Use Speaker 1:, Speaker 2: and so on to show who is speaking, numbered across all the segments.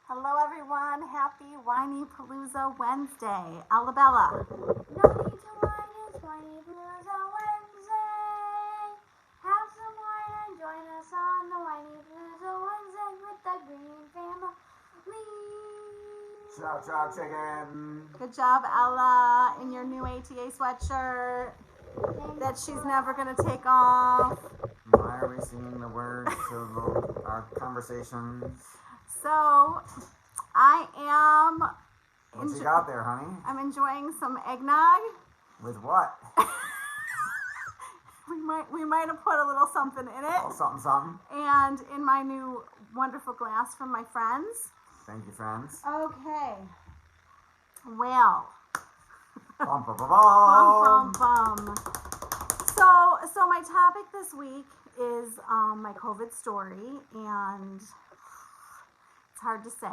Speaker 1: Hello, everyone. Happy Whiny Palooza Wednesday. Alabella. No need to whine, it's Whiny Palooza Wednesday. Have some wine and join us on the Whiny Palooza Wednesday with the Green Family.
Speaker 2: Chow chow chicken.
Speaker 1: Good job, Ella, in your new ATA sweatshirt that she's never going to take off.
Speaker 2: Why are we singing the words of our conversations?
Speaker 1: So, I am...
Speaker 2: What you got there, honey?
Speaker 1: I'm enjoying some eggnog.
Speaker 2: With what?
Speaker 1: We might have put a little something in it.
Speaker 2: Oh, something.
Speaker 1: And in my new wonderful glass from my friends.
Speaker 2: Thank you, friends.
Speaker 1: Okay. Well.
Speaker 2: Bum, bum, bum,
Speaker 1: Bum,
Speaker 2: bum.
Speaker 1: bum, bum. So my topic this week is my COVID story, and it's hard to say.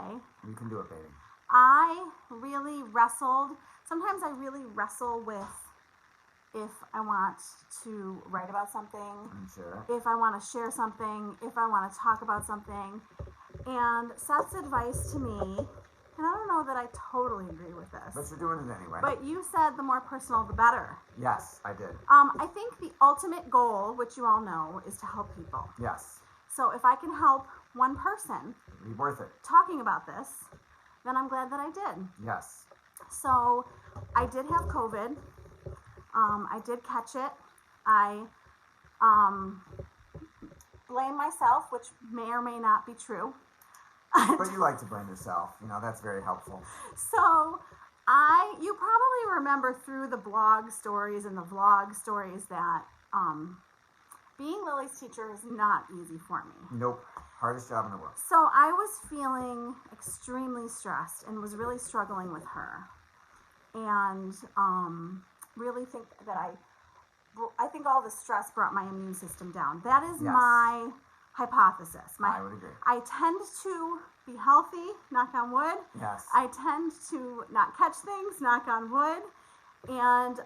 Speaker 2: You can do it, baby.
Speaker 1: I really wrestled. Sometimes I really wrestle with if I want to write about something,
Speaker 2: Sure.
Speaker 1: if I want to share something, if I want to talk about something. And Seth's advice to me, and I don't know that I totally agree with
Speaker 2: But
Speaker 1: this,
Speaker 2: you're doing it anyway.
Speaker 1: but you said the more personal, the better.
Speaker 2: Yes, I did.
Speaker 1: I think the ultimate goal, which you all know, is to help people.
Speaker 2: Yes.
Speaker 1: So if I can help one person
Speaker 2: It'd be worth it.
Speaker 1: talking about this, then I'm glad that I did.
Speaker 2: Yes.
Speaker 1: So I did have COVID. I did catch it. I blame myself, which may or may not be true.
Speaker 2: But you like to blame yourself. You know, that's very helpful.
Speaker 1: So you probably remember through the blog stories and the vlog stories that being Lily's teacher is not easy for me.
Speaker 2: Nope. Hardest job in the world.
Speaker 1: So I was feeling extremely stressed and was really struggling with her. And really think that I think all the stress brought my immune system down. That is
Speaker 2: Yes.
Speaker 1: my hypothesis.
Speaker 2: I would agree.
Speaker 1: I tend to be healthy, knock on wood.
Speaker 2: Yes.
Speaker 1: I tend to not catch things, knock on wood, and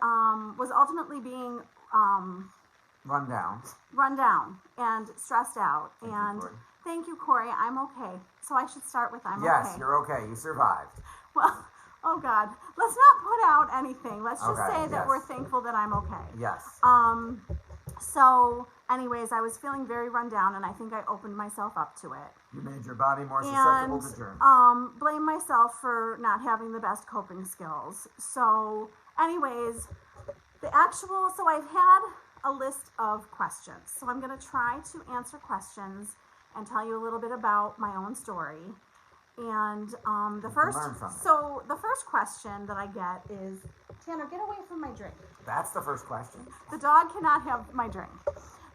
Speaker 1: was ultimately being
Speaker 2: Run down.
Speaker 1: run down and stressed out.
Speaker 2: Thank you,
Speaker 1: And
Speaker 2: Corey.
Speaker 1: thank you, Corey. I'm okay. So I should start with I'm
Speaker 2: Yes,
Speaker 1: okay.
Speaker 2: you're okay. You survived.
Speaker 1: Well, oh God, let's not put out anything. Let's just
Speaker 2: Okay,
Speaker 1: say that
Speaker 2: yes.
Speaker 1: we're thankful that I'm okay.
Speaker 2: Yes.
Speaker 1: So anyways, I was feeling very run down, and I think I opened myself up to it.
Speaker 2: You made your body more susceptible to germs.
Speaker 1: And blame myself for not having the best coping skills. So anyways, so I've had a list of questions. So I'm going to try to answer questions and tell you a little bit about my own story. And the first question that I get is, Tanner, get away from my drink.
Speaker 2: That's the first question.
Speaker 1: The dog cannot have my drink.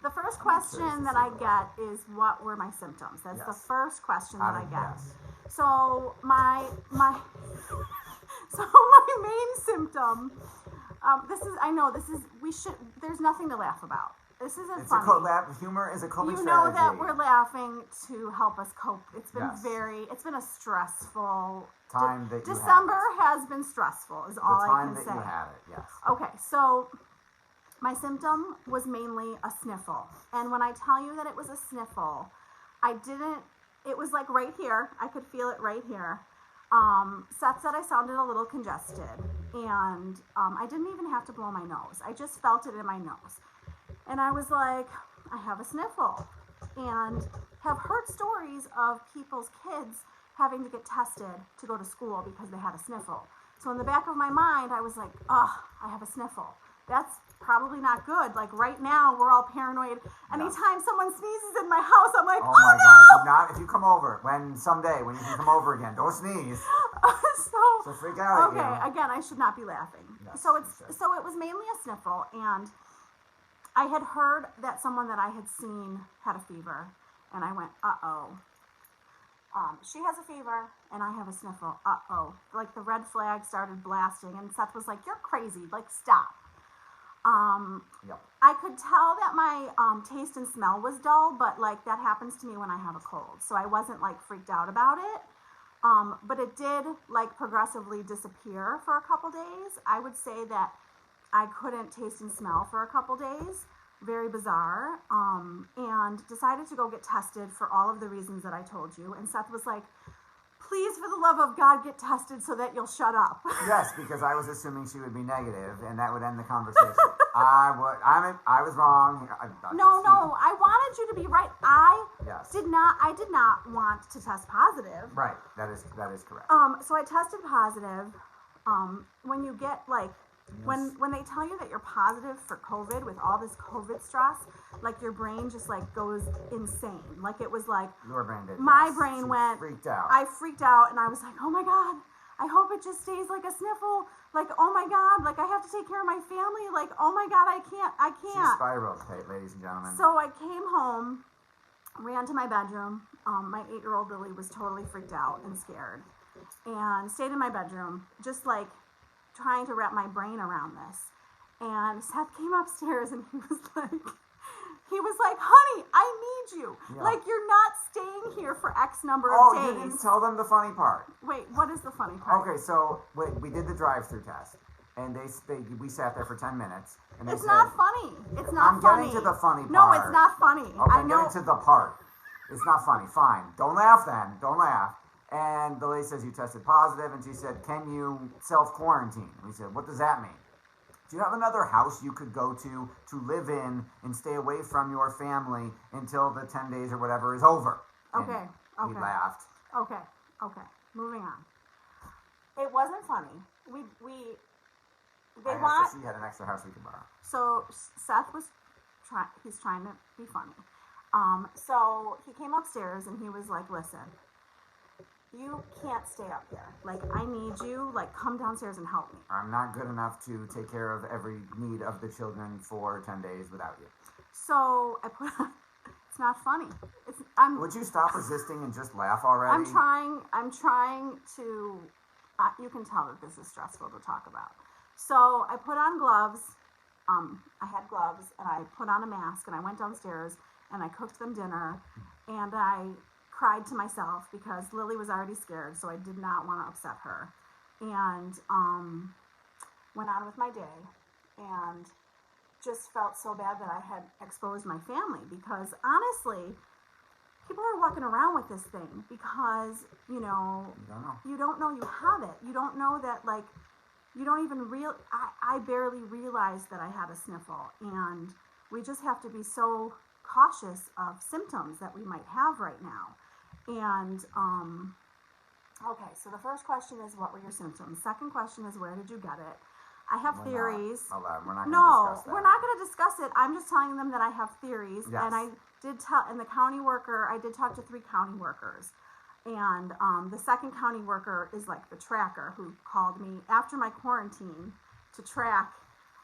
Speaker 1: The first question that I get is, what were my symptoms? That's the
Speaker 2: Yes.
Speaker 1: first question that I get.
Speaker 2: Yes.
Speaker 1: So my main symptom. There's nothing to laugh about. This isn't
Speaker 2: It's
Speaker 1: funny.
Speaker 2: humor is a coping
Speaker 1: You
Speaker 2: strategy.
Speaker 1: know that we're laughing to help us cope. It's been
Speaker 2: Yes.
Speaker 1: it's been a stressful
Speaker 2: Time that you
Speaker 1: December
Speaker 2: had
Speaker 1: has been stressful is
Speaker 2: the
Speaker 1: all I
Speaker 2: time
Speaker 1: can
Speaker 2: that
Speaker 1: say.
Speaker 2: you had it. Yes.
Speaker 1: Okay, so my symptom was mainly a sniffle. And when I tell you that it was a sniffle, it was like right here. I could feel it right here. Seth said I sounded a little congested, and I didn't even have to blow my nose. I just felt it in my nose. And I was like, I have a sniffle, and have heard stories of people's kids having to get tested to go to school because they had a sniffle. So in the back of my mind, I was like, I have a sniffle. That's probably not good. Like right now, we're all paranoid. Anytime someone sneezes in my house, I'm like,
Speaker 2: Oh my God! Do not, if you come over, someday when you can come over again, don't sneeze. So freak out.
Speaker 1: Okay,
Speaker 2: at you.
Speaker 1: again, I should not be laughing.
Speaker 2: Yes,
Speaker 1: So
Speaker 2: you should.
Speaker 1: so it was mainly a sniffle, and I had heard that someone that I had seen had a fever, and I went, uh-oh. She has a fever, and I have a sniffle. Uh-oh. Like the red flag started blasting, and Seth was like, you're crazy. Like, stop.
Speaker 2: Yep.
Speaker 1: I could tell that my taste and smell was dull, but like that happens to me when I have a cold. So I wasn't like freaked out about it. But it did like progressively disappear for a couple days. I would say that I couldn't taste and smell for a couple days. Very bizarre. And decided to go get tested for all of the reasons that I told you. And Seth was like, please, for the love of God, get tested so that you'll shut up.
Speaker 2: Yes, because I was assuming she would be negative, and that would end the conversation. I was wrong.
Speaker 1: No, I wanted you to be right. I
Speaker 2: Yes.
Speaker 1: did not want to test positive.
Speaker 2: Right. That is correct.
Speaker 1: So I tested positive. When you get like,
Speaker 2: Yes.
Speaker 1: when they tell you that you're positive for COVID with all this COVID stress, like your brain just like goes insane. Like it was like,
Speaker 2: Your brain did.
Speaker 1: my
Speaker 2: yes.
Speaker 1: brain
Speaker 2: She
Speaker 1: went,
Speaker 2: freaked out.
Speaker 1: I freaked out and I was like, oh my God, I hope it just stays like a sniffle. Like, oh my God, like I have to take care of my family. Like, oh my God, I
Speaker 2: She
Speaker 1: can't.
Speaker 2: spiraled, ladies and gentlemen.
Speaker 1: So I came home, ran to my bedroom. My 8-year-old Lily was totally freaked out and scared, and stayed in my bedroom, just like trying to wrap my brain around this. And Seth came upstairs and he was like, honey, I need you.
Speaker 2: Yeah.
Speaker 1: Like, you're not staying here for X number
Speaker 2: Oh,
Speaker 1: of
Speaker 2: you
Speaker 1: days.
Speaker 2: didn't tell them the funny part.
Speaker 1: Wait, what is the funny part?
Speaker 2: Okay, so we did the drive-through test, and we sat there for 10 minutes, and they
Speaker 1: It's
Speaker 2: said,
Speaker 1: not funny. It's not
Speaker 2: I'm
Speaker 1: funny.
Speaker 2: getting to the funny
Speaker 1: No,
Speaker 2: part.
Speaker 1: it's not funny.
Speaker 2: Okay,
Speaker 1: I
Speaker 2: I'm
Speaker 1: know.
Speaker 2: getting to the part. It's not funny. Fine. Don't laugh then. Don't laugh. And the lady says, you tested positive, and she said, can you self-quarantine? And we said, what does that mean? Do you have another house you could go to live in and stay away from your family until the 10 days or whatever is over? And
Speaker 1: Okay,
Speaker 2: we
Speaker 1: okay.
Speaker 2: laughed.
Speaker 1: Okay. Moving on. It wasn't funny. They
Speaker 2: I asked
Speaker 1: want.
Speaker 2: if she had an extra house we could borrow.
Speaker 1: So Seth was he's trying to be funny. So he came upstairs and he was like, listen, you can't stay up here. Like, I need you. Like, come downstairs and help me.
Speaker 2: I'm not good enough to take care of every need of the children for 10 days without you.
Speaker 1: So I put it's not funny.
Speaker 2: Would you stop resisting and just laugh already?
Speaker 1: I'm trying to, you can tell that this is stressful to talk about. So I put on gloves. I had gloves and I put on a mask and I went downstairs and I cooked them dinner and I cried to myself because Lily was already scared, so I did not want to upset her. And went on with my day and just felt so bad that I had exposed my family because honestly, people are walking around with this thing because,
Speaker 2: You don't know.
Speaker 1: you don't know you have it. You don't know that, like, you don't even I barely realized that I had a sniffle, and we just have to be so cautious of symptoms that we might have right now. And, okay, so the first question is, what were your symptoms? Second question is, where did you get it? I have theories.
Speaker 2: We're not going to
Speaker 1: No,
Speaker 2: discuss that.
Speaker 1: we're not going to discuss it. I'm just telling them that I have theories.
Speaker 2: Yes.
Speaker 1: And I did tell, and the county worker, I did talk to 3 county workers. And the second county worker is like the tracker who called me after my quarantine to track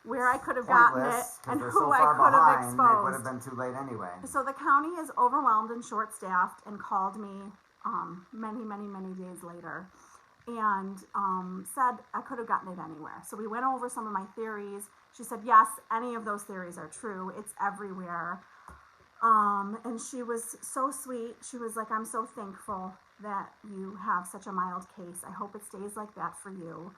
Speaker 1: where I could have gotten it
Speaker 2: Pointless, 'cause
Speaker 1: and
Speaker 2: they're
Speaker 1: who
Speaker 2: so
Speaker 1: I
Speaker 2: far
Speaker 1: could have
Speaker 2: behind, it would have
Speaker 1: exposed.
Speaker 2: been too late anyway.
Speaker 1: So the county is overwhelmed and short-staffed and called me many days later and said I could have gotten it anywhere. So we went over some of my theories. She said, yes, any of those theories are true. It's everywhere. And she was so sweet. She was like, I'm so thankful that you have such a mild case. I hope it stays like that for you.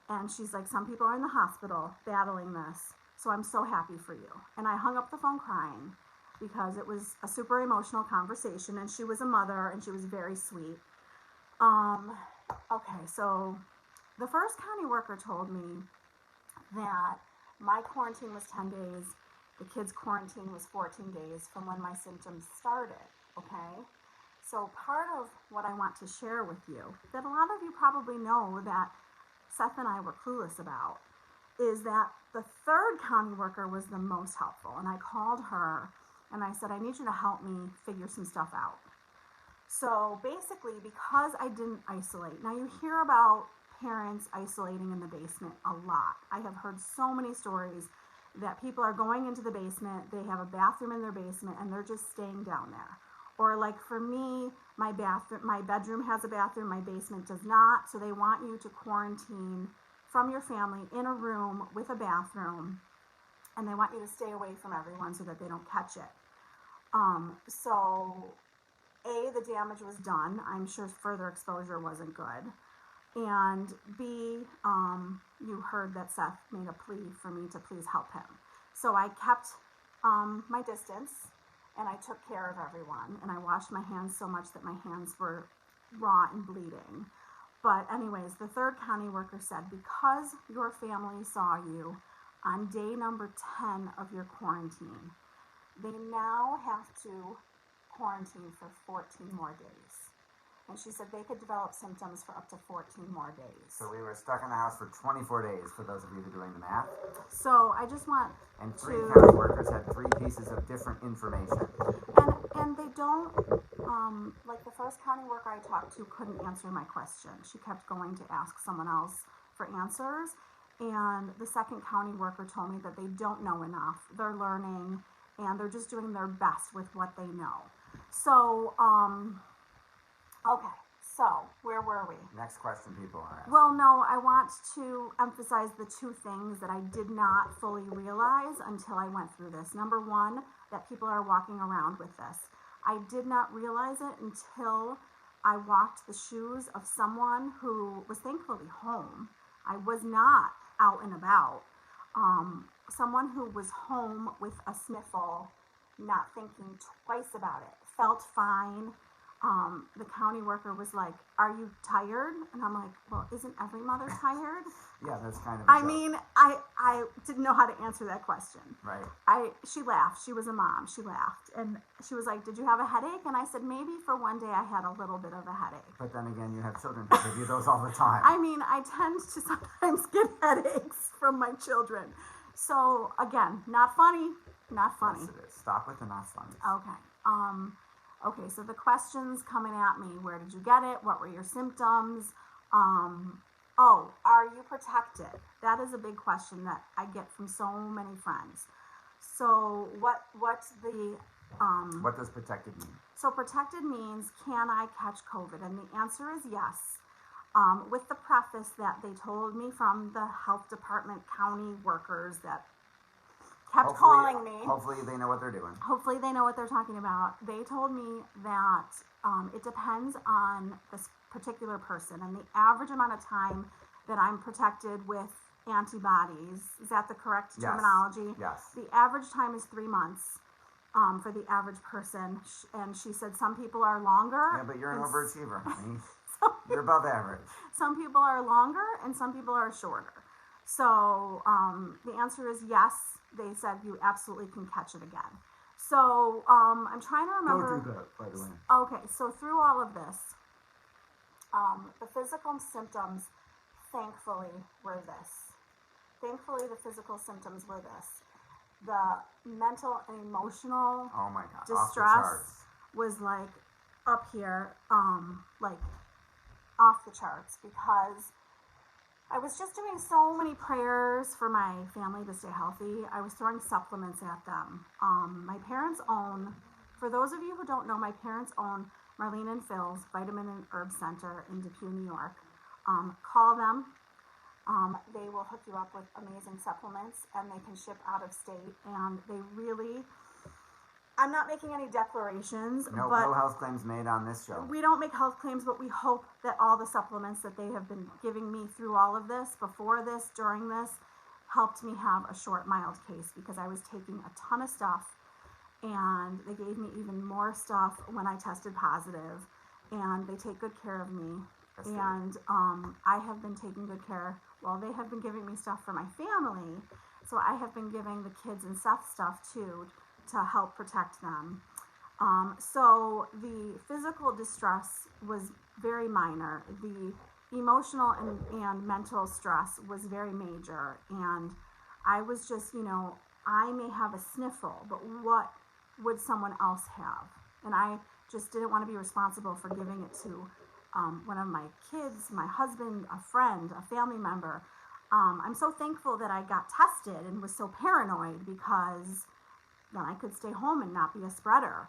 Speaker 1: And she's like, some people are in the hospital battling this. So I'm so happy for you. And I hung up the phone crying because it was a super emotional conversation. And she was a mother and she was very sweet. Okay, so the first county worker told me that my quarantine was 10 days. The kids' quarantine was 14 days from when my symptoms started, okay? So part of what I want to share with you, that a lot of you probably know that Seth and I were clueless about, is that the third county worker was the most helpful. And I called her and I said, I need you to help me figure some stuff out. So basically, because I didn't isolate, now you hear about parents isolating in the basement a lot. I have heard so many stories that people are going into the basement, they have a bathroom in their basement, and they're just staying down there. Or like for me, my bedroom has a bathroom, my basement does not, so they want you to quarantine from your family in a room with a bathroom, and they want you to stay away from everyone so that they don't catch it. So A, the damage was done. I'm sure further exposure wasn't good. And B, you heard that Seth made a plea for me to please help him. So I kept my distance and I took care of everyone. And I washed my hands so much that my hands were raw and bleeding. But anyways, the third county worker said, because your family saw you on day number 10 of your quarantine, they now have to quarantine for 14 more days. And she said they could develop symptoms for up to 14 more days.
Speaker 2: So we were stuck in the house for 24 days, for those of you who are doing the math.
Speaker 1: So I just want
Speaker 2: And
Speaker 1: to...
Speaker 2: 3 county workers had 3 pieces of different information.
Speaker 1: And they don't, like the first county worker I talked to couldn't answer my question. She kept going to ask someone else for answers. And the second county worker told me that they don't know enough. They're learning, and they're just doing their best with what they know. So, okay, so where were we?
Speaker 2: Next question people are asking.
Speaker 1: Well, no, I want to emphasize the 2 things that I did not fully realize until I went through this. Number 1, that people are walking around with this. I did not realize it until I walked the shoes of someone who was thankfully home. I was not out and about. Someone who was home with a sniffle, not thinking twice about it, felt fine. The county worker was like, "Are you tired?" And I'm like, "Well, isn't every mother tired?"
Speaker 2: Yeah, that's kind of a
Speaker 1: I
Speaker 2: joke.
Speaker 1: mean, I didn't know how to answer that question.
Speaker 2: Right.
Speaker 1: She laughed. She was a mom. She laughed. And she was like, "Did you have a headache?" And I said, "Maybe for one day I had a little bit of a headache."
Speaker 2: But then again, you have children who give you those all the time.
Speaker 1: I mean, I tend to sometimes get headaches from my children. So again, not funny. Not funny.
Speaker 2: Yes, it is. Stop with the not funny.
Speaker 1: Okay. Okay, so the questions coming at me, where did you get it? What were your symptoms? Oh, are you protected? That is a big question that I get from so many friends. So what's the,
Speaker 2: What does protected mean?
Speaker 1: so protected means, can I catch COVID? And the answer is yes. With the preface that they told me from the health department, county workers that kept calling me.
Speaker 2: Hopefully they know what they're doing.
Speaker 1: Hopefully they know what they're talking about. They told me that it depends on this particular person and the average amount of time that I'm protected with antibodies. Is that the correct terminology?
Speaker 2: Yes.
Speaker 1: The average time is 3 months for the average person. And she said some people are longer.
Speaker 2: Yeah, but you're an
Speaker 1: and
Speaker 2: overachiever. You're above average.
Speaker 1: some people are longer and some people are shorter. So the answer is yes. They said you absolutely can catch it again. So I'm trying to remember.
Speaker 2: Don't do that, by the way.
Speaker 1: Okay, so through all of this, the physical symptoms, thankfully, were this. Thankfully, the physical symptoms were this. The mental and emotional
Speaker 2: Oh my God. Off the
Speaker 1: distress
Speaker 2: charts.
Speaker 1: was like up here, like off the charts, because I was just doing so many prayers for my family to stay healthy. I was throwing supplements at them. My parents own, for those of you who don't know, my parents own Marlene and Phil's Vitamin and Herb Center in Depew, New York. Call them. They will hook you up with amazing supplements, and they can ship out of state. And they really, I'm not making any declarations,
Speaker 2: No
Speaker 1: but
Speaker 2: health claims made on this show.
Speaker 1: we don't make health claims, but we hope that all the supplements that they have been giving me through all of this, before this, during this, helped me have a short, mild case, because I was taking a ton of stuff, and they gave me even more stuff when I tested positive, and they take good care of me.
Speaker 2: Yes, they do.
Speaker 1: And I have been taking good care. Well, they have been giving me stuff for my family, so I have been giving the kids and Seth stuff too, to help protect them. So the physical distress was very minor. The emotional and mental stress was very major. And I was just, I may have a sniffle, but what would someone else have? And I just didn't want to be responsible for giving it to one of my kids, my husband, a friend, a family member. I'm so thankful that I got tested and was so paranoid, because then I could stay home and not be a spreader.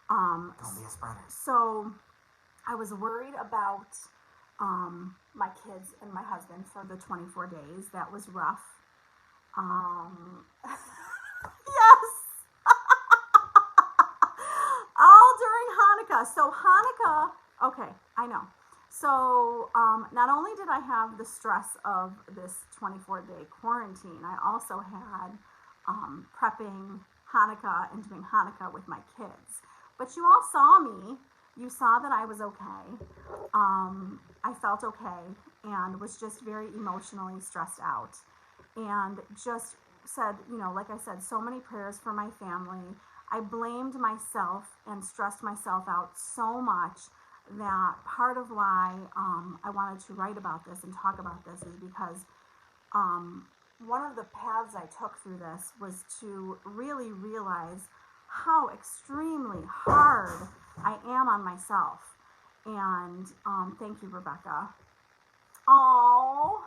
Speaker 2: Don't be a spreader.
Speaker 1: So I was worried about my kids and my husband for the 24 days. That was rough. Yes! All during Hanukkah. So Hanukkah, okay, I know. So not only did I have the stress of this 24-day quarantine, I also had prepping Hanukkah and doing Hanukkah with my kids. But you all saw me you saw that I was okay. I felt okay and was just very emotionally stressed out. And just said, like I said, so many prayers for my family. I blamed myself and stressed myself out so much that part of why I wanted to write about this and talk about this is because one of the paths I took through this was to really realize how extremely hard I am on myself. And thank you, Rebecca. Oh,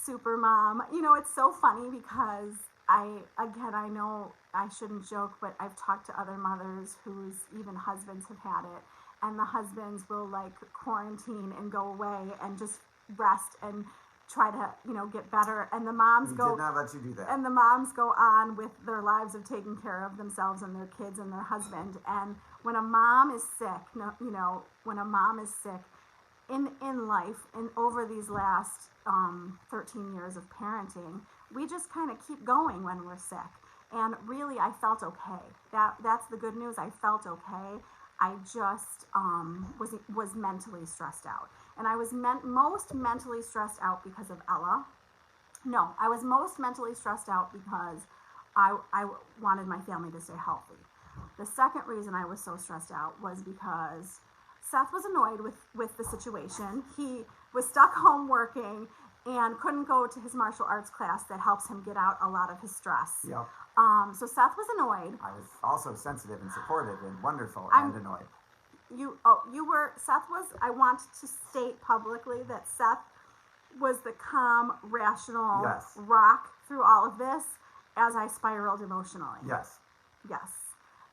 Speaker 1: super mom. It's so funny because I know I shouldn't joke, but I've talked to other mothers whose even husbands have had it, and the husbands will like quarantine and go away and just rest and try to, get better. And the moms
Speaker 2: He
Speaker 1: go.
Speaker 2: did not let you do that.
Speaker 1: And the moms go on with their lives of taking care of themselves and their kids and their husband. And when a mom is sick, when a mom is sick in life and over these last 13 years of parenting, we just kind of keep going when we're sick. And really, I felt okay. That's the good news. I felt okay. I just was mentally stressed out. And I was most mentally stressed out because of Ella. No, I was most mentally stressed out because I wanted my family to stay healthy. The second reason I was so stressed out was because Seth was annoyed with the situation. He was stuck home working and couldn't go to his martial arts class that helps him get out a lot of his stress.
Speaker 2: Yep.
Speaker 1: So Seth was annoyed.
Speaker 2: I was also sensitive and supportive and wonderful and annoyed.
Speaker 1: Seth was, I want to state publicly that Seth was the calm, rational rock through all of this as I spiraled emotionally.
Speaker 2: Yes.
Speaker 1: Yes.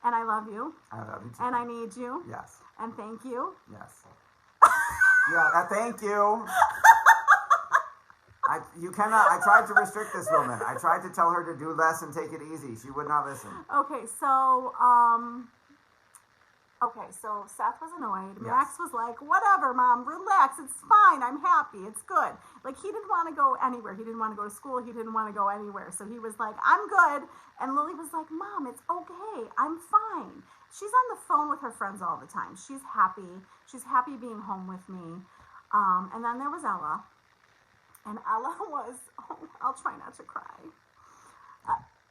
Speaker 1: And I love you.
Speaker 2: I love you too.
Speaker 1: And I need you.
Speaker 2: Yes.
Speaker 1: And thank you.
Speaker 2: Yes. Yeah, thank you. I tried to restrict this woman. I tried to tell her to do less and take it easy. She would not listen.
Speaker 1: Okay, so Seth was annoyed.
Speaker 2: Yes.
Speaker 1: Max was like, whatever, Mom, relax. It's fine. I'm happy. It's good. Like, he didn't want to go anywhere. He didn't want to go to school. He didn't want to go anywhere. So he was like, I'm good. And Lily was like, Mom, it's okay. I'm fine. She's on the phone with her friends all the time. She's happy. She's happy being home with me. And then there was Ella. And Ella was, I'll try not to cry.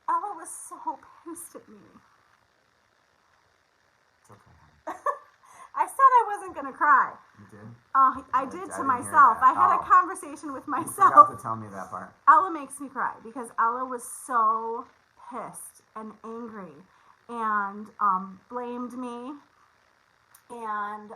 Speaker 1: Ella was so pissed at me.
Speaker 2: It's okay.
Speaker 1: I said I wasn't going to cry.
Speaker 2: You did?
Speaker 1: I did to
Speaker 2: didn't hear
Speaker 1: myself.
Speaker 2: that.
Speaker 1: I had a
Speaker 2: Oh.
Speaker 1: conversation with
Speaker 2: You
Speaker 1: myself.
Speaker 2: forgot to tell me that part.
Speaker 1: Ella makes me cry because Ella was so pissed and angry and blamed me. And,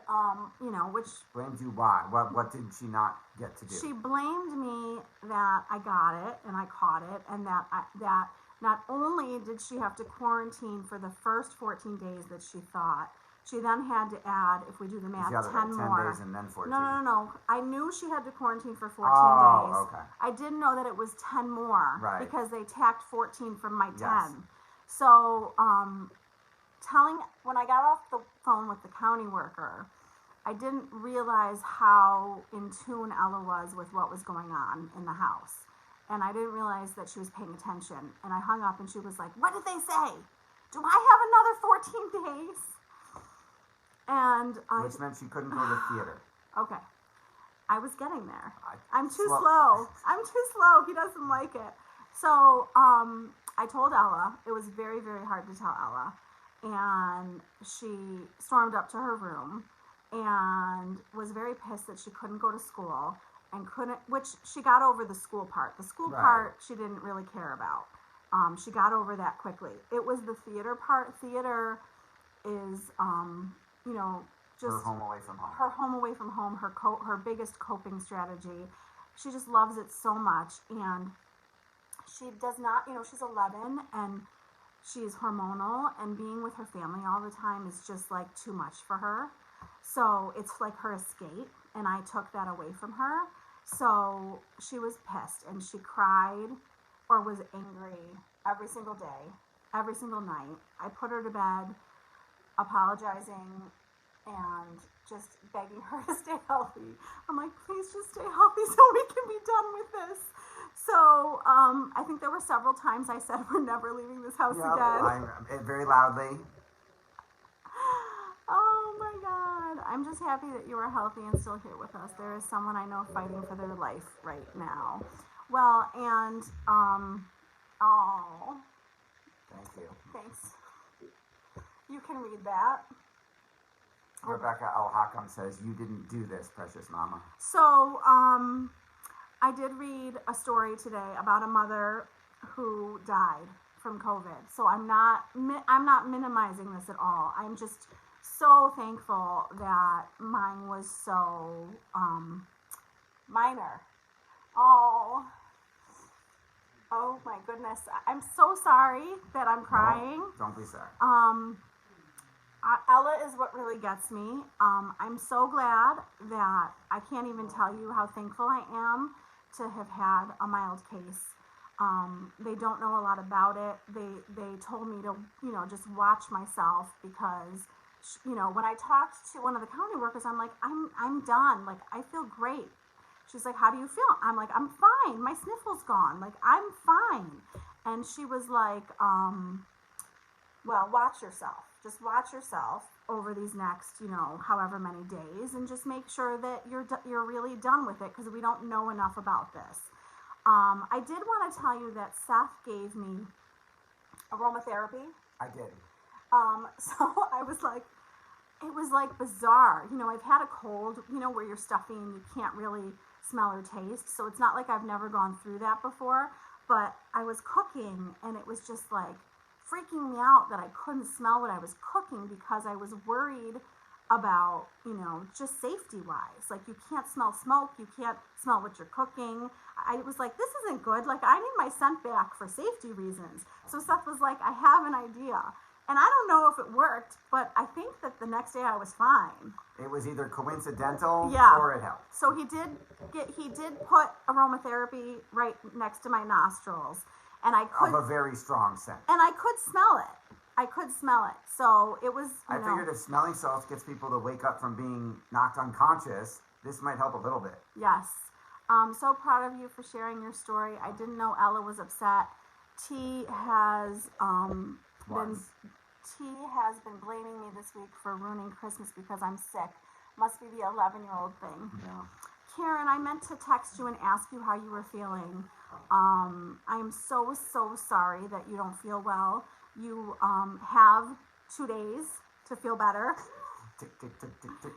Speaker 1: which...
Speaker 2: Blamed you why? What did she not get to do?
Speaker 1: She blamed me that I got it and I caught it, and that not only did she have to quarantine for the first 14 days that she thought, she then had to add, if we do the math, 10 more.
Speaker 2: 10 days and then 14.
Speaker 1: No. I knew she had to quarantine for 14 days.
Speaker 2: Oh, okay.
Speaker 1: I didn't know that it was 10 more.
Speaker 2: Right.
Speaker 1: Because they tacked 14 from my 10.
Speaker 2: Yes.
Speaker 1: So, when I got off the phone with the county worker, I didn't realize how in tune Ella was with what was going on in the house. And I didn't realize that she was paying attention. And I hung up and she was like, what did they say? Do I have another 14 days? And
Speaker 2: Which meant she couldn't go to the theater.
Speaker 1: Okay. I was getting there.
Speaker 2: I'm
Speaker 1: too slow. I'm too slow. He doesn't like it. So I told Ella. It was very, very hard to tell Ella. And she stormed up to her room and was very pissed that she couldn't go to school and which she got over the school part. The school part she didn't really care about. She got over that quickly. It was the theater part. Theater is, just...
Speaker 2: Her home away from home.
Speaker 1: Her home away from home, her biggest coping strategy. She just loves it so much. And she does not, she's 11 and she's hormonal, and being with her family all the time is just like too much for her. So it's like her escape, and I took that away from her. So she was pissed, and she cried or was angry every single day, every single night. I put her to bed, apologizing and just begging her to stay healthy. I'm like, please just stay healthy so we can be done with this. So I think there were several times I said we're never leaving this house again.
Speaker 2: Very loudly.
Speaker 1: Oh my I'm just happy that you are healthy and still here with us. There is someone I know fighting for their life right now. Well, and, oh,
Speaker 2: Thank you.
Speaker 1: thanks. You can read that.
Speaker 2: Rebecca Al Hakam says, "You didn't do this, precious mama."
Speaker 1: So, I did read a story today about a mother who died from COVID. So I'm not minimizing this at all. I'm just so thankful that mine was so minor. Oh my goodness. I'm so sorry that I'm crying.
Speaker 2: No, don't be sorry.
Speaker 1: Ella is what really gets me. I'm so glad that I can't even tell you how thankful I am to have had a mild case. They don't know a lot about it. They told me to, just watch myself because, when I talked to one of the county workers, I'm like, I'm done. Like, I feel great. She's like, how do you feel? I'm like, I'm fine. My sniffle's gone. Like, I'm fine. And she was like, well, watch yourself. Just watch yourself over these next, however many days, and just make sure that you're really done with it, because we don't know enough about this. I did want to tell you that Seth gave me aromatherapy.
Speaker 2: I did.
Speaker 1: So I was like, it was like bizarre. I've had a cold, where you're stuffy and you can't really smell or taste. So it's not like I've never gone through that before, but I was cooking and it was just like freaking me out that I couldn't smell what I was cooking because I was worried about, just safety wise. Like, you can't smell smoke, you can't smell what you're cooking. I was like, this isn't good. Like, I need my scent back for safety reasons. So Seth was like, I have an idea. And I don't know if it worked, but I think that the next day I was fine.
Speaker 2: It was either coincidental
Speaker 1: Yeah.
Speaker 2: or it helped.
Speaker 1: So he did put aromatherapy right next to my nostrils, and I could,
Speaker 2: Of a very strong scent.
Speaker 1: and I could smell it. So it was,
Speaker 2: I figured if smelling salts gets people to wake up from being knocked unconscious, this might help a little bit.
Speaker 1: Yes. So proud of you for sharing your story. I didn't know Ella was upset. T has been blaming me this week for ruining Christmas because I'm sick. Must be the 11-year-old thing.
Speaker 2: Yeah.
Speaker 1: Karen, I meant to text you and ask you how you were feeling. I'm so sorry that you don't feel well. You have 2 days to feel better.
Speaker 2: Tick, tick, tick, tick, tick.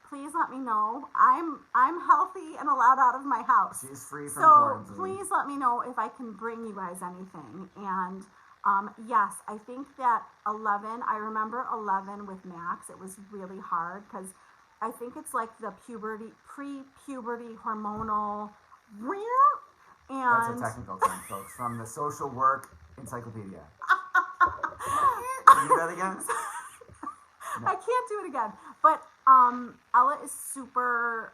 Speaker 1: Please let me know. I'm healthy and allowed out of my house.
Speaker 2: She's free from
Speaker 1: So
Speaker 2: quarantine.
Speaker 1: please let me know if I can bring you guys anything. And yes, I think that 11, I remember 11 with Max. It was really hard because I think it's like the pre-puberty hormonal.
Speaker 2: That's
Speaker 1: And
Speaker 2: a technical term, folks, from the social work encyclopedia. Can you do that again? No.
Speaker 1: I can't do it again. But Ella is super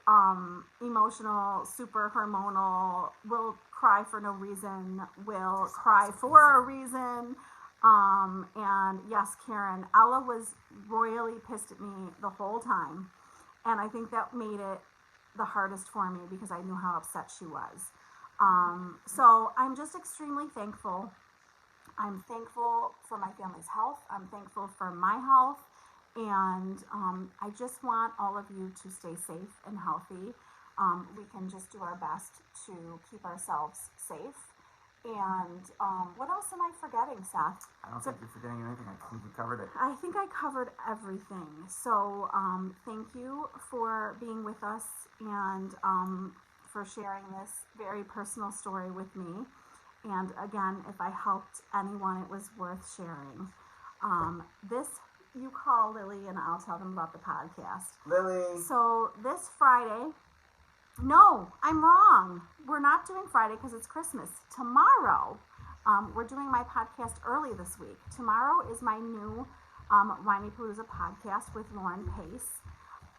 Speaker 1: emotional, super hormonal, will cry for no reason, will cry for a reason. And yes, Karen, Ella was royally pissed at me the whole time. And I think that made it the hardest for me because I knew how upset she was. So I'm just extremely thankful. I'm thankful for my family's health. I'm thankful for my health. And I just want all of you to stay safe and healthy. We can just do our best to keep ourselves safe. And what else am I forgetting, Seth?
Speaker 2: I don't think you're forgetting anything. I think you covered it.
Speaker 1: I think I covered everything. So thank you for being with us and for sharing this very personal story with me. And again, if I helped anyone, it was worth sharing. You call Lily and I'll tell them about the podcast.
Speaker 2: Lily.
Speaker 1: So this Friday, no, I'm wrong. We're not doing Friday because it's Christmas. Tomorrow, we're doing my podcast early this week. Tomorrow is my new Whiny Palooza podcast with Lauren Pace.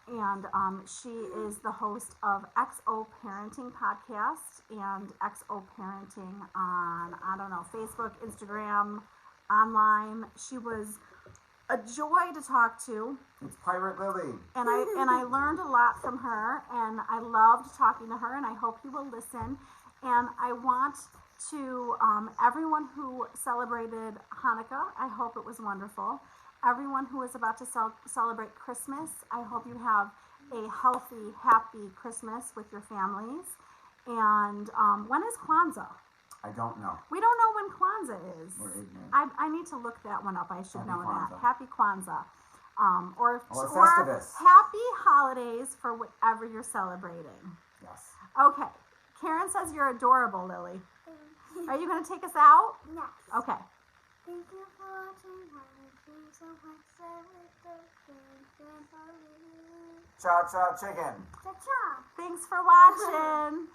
Speaker 1: And she is the host of XO Parenting Podcast and XO Parenting on, Facebook, Instagram, online. She was a joy to talk to.
Speaker 2: It's Pirate Lily.
Speaker 1: And I learned a lot from her, and I loved talking to her, and I hope you will listen. And I want to, everyone who celebrated Hanukkah, I hope it was wonderful. everyone who is about to celebrate Christmas, I hope you have a healthy, happy Christmas with your families. And when is Kwanzaa?
Speaker 2: I don't know.
Speaker 1: We don't know when Kwanzaa is.
Speaker 2: We're ignorant.
Speaker 1: I need to look that one up. I should
Speaker 2: Happy
Speaker 1: know
Speaker 2: Kwanzaa.
Speaker 1: that. Happy Kwanzaa. Or
Speaker 2: Festivus.
Speaker 1: happy holidays for whatever you're celebrating.
Speaker 2: Yes.
Speaker 1: Okay. Karen says you're adorable, Lily. Are you going to take us out?
Speaker 3: Yes.
Speaker 1: Okay.
Speaker 3: Thank you for watching. So much
Speaker 2: Cha cha chicken.
Speaker 3: Cha-cha.
Speaker 1: Thanks for watching.